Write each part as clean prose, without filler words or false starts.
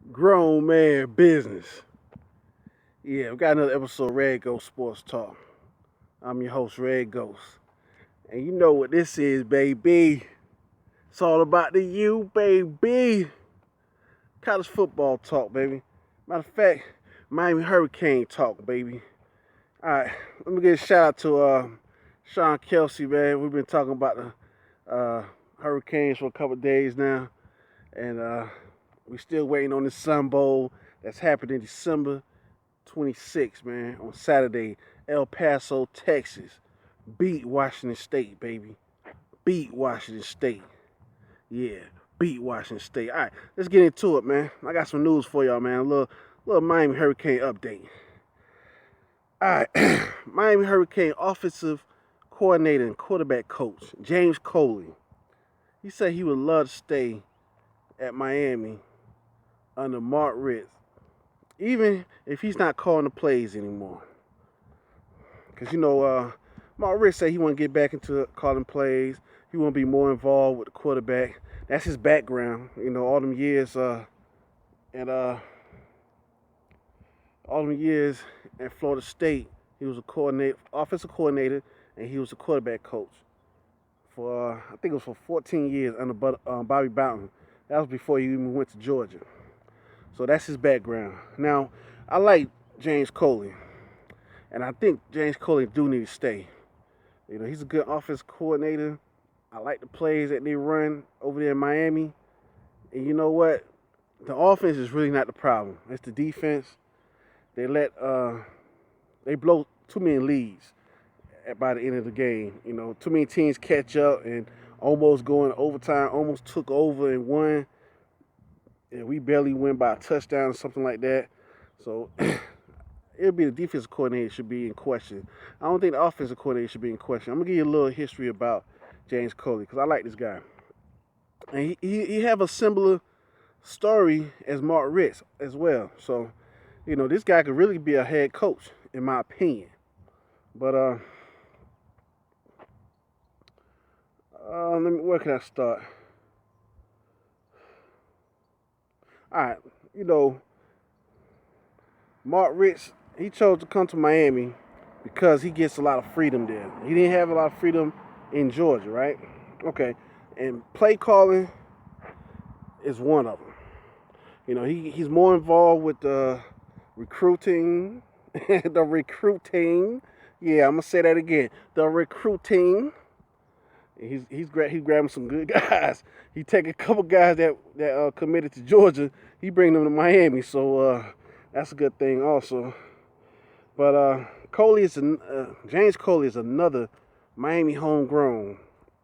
Grown man business. Yeah, we got another episode of Red Ghost Sports Talk. I'm your host, Red Ghost. And you know what this is, baby. It's all about the U, baby. College football talk, baby. Matter of fact, Miami Hurricane talk, baby. Alright, let me give a shout out to Sean Kelsey, man. We've been talking about the Hurricanes for a couple of days now. And we still waiting on the Sun Bowl that's happening December 26th, man, on Saturday. El Paso, Texas. Beat Washington State, baby. Beat Washington State. Yeah, beat Washington State. All right, let's get into it, man. I got some news for y'all, man. A little Miami Hurricane update. All right, Miami Hurricane offensive coordinator and quarterback coach James Coley. He said he would love to stay at Miami under Mark Ritz, even if he's not calling the plays anymore. Because, Mark Ritz said he want to get back into calling plays. He want to be more involved with the quarterback. That's his background. All them years and all them years at Florida State, he was a offensive coordinator, and he was a quarterback coach for I think it was for 14 years under Bobby Bowden. That was before he even went to Georgia. So that's his background. Now, I like James Coley, and I think James Coley do need to stay. He's a good offensive coordinator. I like the plays that they run over there in Miami. And you know what? The offense is really not the problem. It's the defense. They blow too many leads by the end of the game. Too many teams catch up and almost go in overtime, almost took over and won. And we barely win by a touchdown or something like that. So it'll be the defensive coordinator should be in question. I don't think the offensive coordinator should be in question. I'm gonna give you a little history about James Coley because I like this guy, and he have a similar story as Mark Ritz as well. So, this guy could really be a head coach in my opinion. But where can I start? All right, Mark Ritz, he chose to come to Miami because he gets a lot of freedom there. He didn't have a lot of freedom in Georgia, right? Okay, and play calling is one of them. He's more involved with the recruiting, the recruiting. Yeah, I'm gonna say that again. The recruiting. He's grabbing some good guys. He take a couple guys that committed to Georgia. He bring them to Miami. So that's a good thing also. But James Coley is another Miami homegrown.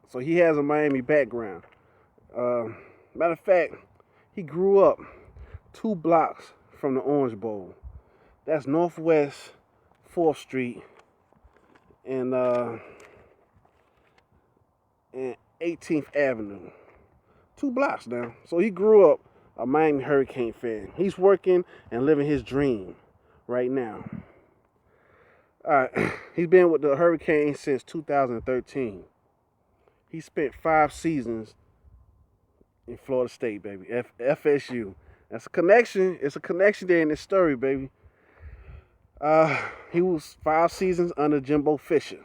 So he has a Miami background. Matter of fact, he grew up 2 blocks from the Orange Bowl. That's Northwest 4th Street and 18th Avenue. 2 blocks now. So he grew up a Miami Hurricane fan. He's working and living his dream right now. He's been with the Hurricanes since 2013. He spent 5 seasons in Florida State, baby. FSU. That's a connection. It's a connection there in this story, baby. He was 5 seasons under Jimbo Fisher.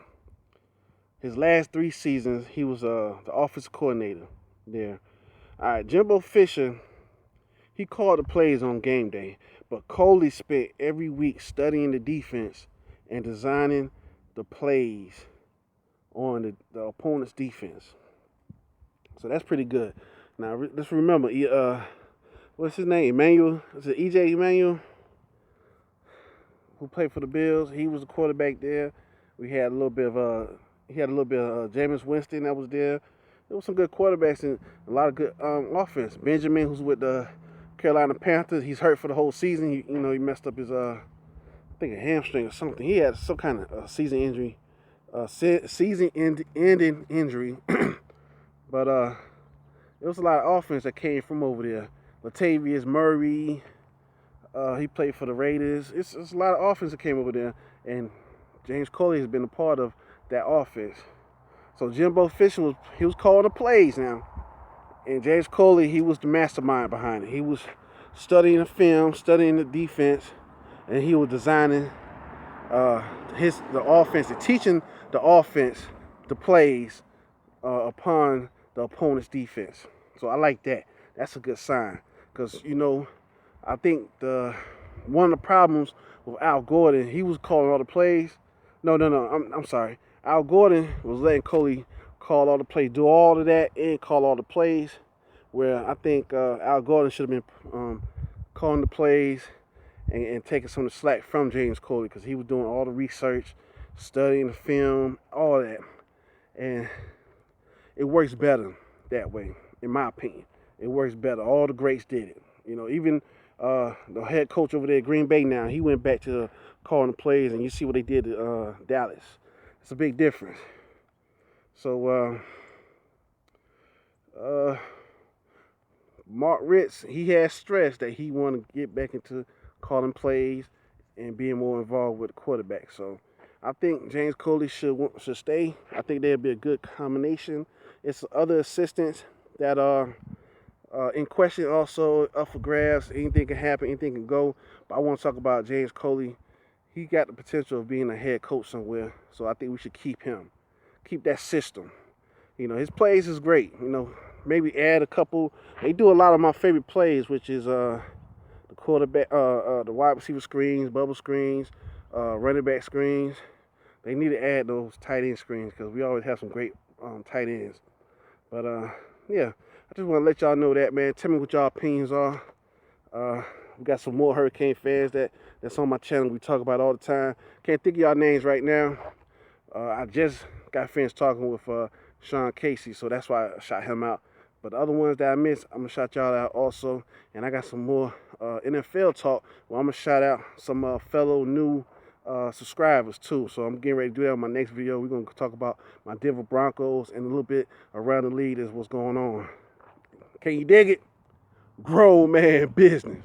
His last 3 seasons, he was the offensive coordinator there. All right, Jimbo Fisher, he called the plays on game day, but Coley spent every week studying the defense and designing the plays on the opponent's defense. So that's pretty good. Now, let's remember, what's his name? Emmanuel? Is it E.J. Emmanuel? Who played for the Bills? He was a quarterback there. We had a little bit of Jameis Winston that was there. There was some good quarterbacks and a lot of good offense. Benjamin, who's with the Carolina Panthers, he's hurt for the whole season. He messed up his I think a hamstring or something. He had some kind of season injury, season-ending injury. But there was a lot of offense that came from over there. Latavius Murray, he played for the Raiders. It's a lot of offense that came over there, and James Coley has been a part of that offense. So Jimbo Fisher was calling the plays now, and James Coley, he was the mastermind behind it. He was studying the film, studying the defense, and he was designing the offense and teaching the offense the plays upon the opponent's defense. So I like that. That's a good sign because I think one of the problems with Al Gordon, he was calling all the plays. No. I'm sorry. Al Gordon was letting Coley call all the plays, do all of that, and call all the plays. Where I think Al Gordon should have been calling the plays and taking some of the slack from James Coley because he was doing all the research, studying the film, all that, and it works better that way, in my opinion. It works better. All the greats did it. Even the head coach over there at Green Bay now, he went back to calling the plays, and you see what they did to Dallas. It's a big difference. So, Mark Ritz, he has stressed that he want to get back into calling plays and being more involved with the quarterback. So, I think James Coley should stay. I think that'd be a good combination. It's other assistants that are in question, also up for grabs. Anything can happen, anything can go. But I want to talk about James Coley. He got the potential of being a head coach somewhere, so I think we should keep him. Keep that system. His plays is great. Maybe add a couple. They do a lot of my favorite plays, which is the quarterback, the wide receiver screens, bubble screens, running back screens. They need to add those tight end screens because we always have some great tight ends. But yeah, I just want to let y'all know that, man. Tell me what y'all opinions are. We got some more Hurricane fans that's on my channel. We talk about all the time. Can't think of y'all names right now. I just got finished talking with Sean Casey, so that's why I shot him out. But the other ones that I missed, I'm going to shout y'all out also. And I got some more NFL talk where I'm going to shout out some fellow new subscribers too. So I'm getting ready to do that on my next video. We're going to talk about my Denver Broncos and a little bit around the league is what's going on. Can you dig it? Grown man business.